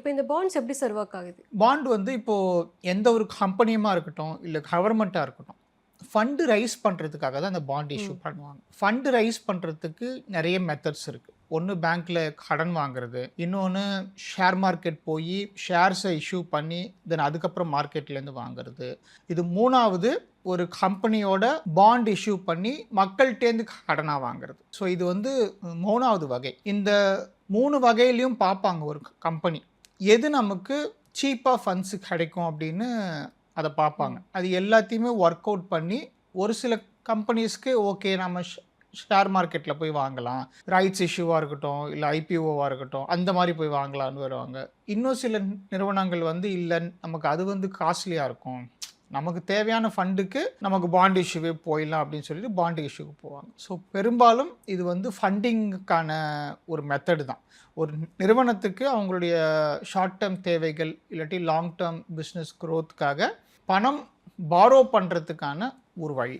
இப்ப இந்த பாண்ட்ஸ் எப்படி சார் ஒர்க் ஆகுது? பாண்ட் வந்து இப்போ எந்த ஒரு கம்பெனியுமா இருக்கட்டும், இல்ல கவர்மெண்ட்டா இருக்கட்டும், ஃபண்ட் ரைஸ் பண்றதுக்காக தான் அந்த பாண்ட் இஷ்யூ ம். பண்ணுவாங்க. ஃபண்ட் ரைஸ் பண்றதுக்கு நெறைய மெத்தட்ஸ் இருக்கு. ஒண்ணு பேங்க்ல கடன் வாங்குறது, இன்னொன்னு ஷேர் மார்க்கெட் போயி ஷேர்ஸ இஷ்யூ பண்ணி, தென் அதுக்கப்புறம் மார்க்கெட்லேருந்து வாங்குறது. இது 3வது ஒரு கம்பெனியோட பாண்ட் இஷ்யூ பண்ணி மக்கள்ட்டேருந்து கடனா வாங்குறது. ஸோ இது வந்து 3வது வகை. இந்த 3 வகையிலயும் பார்ப்பாங்க ஒரு கம்பெனி. எது நமக்கு சீப்பா ஃபண்ட்ஸ் கிடைக்கும் அப்படின்னு அத பார்ப்பாங்க. ம். அது எல்லாத்தையுமே ஒர்க் அவுட் பண்ணி, ஒரு சில கம்பெனிஸ்க்கு ஓகே நம்ம ஷேர் மார்க்கெட்ல போய் வாங்கலாம். ரைட்ஸ் இஷ்யூவா இருக்கட்டும், இல்ல ஐபிஓவா இருக்கட்டும், அந்த மாரி போய் வாங்கலான்னு வருவாங்க. இன்னும் சில நிறுவனங்கள் வந்து இல்ல நமக்கு அது வந்து காஸ்ட்லியா இருக்கும். நமக்கு தேவையான ஃபண்டுக்கு நமக்கு பாண்ட் இஷ்யூவே போயிடலாம் அப்படின்னு சொல்லிட்டு பாண்ட் இஷ்யூக்கு போவாங்க. ஸோ பெரும்பாலும் இது வந்து ஃபண்டிங்க்கான ஒரு மெத்தடு தான். ஒரு நிறுவனத்துக்கு அவங்களுடைய ஷார்ட் டெர்ம் தேவைகள் இல்லாட்டி லாங் டெர்ம் பிஸ்னஸ் குரோத்துக்காக பணம் பாரோ பண்ணுறதுக்கான ஒரு வழி.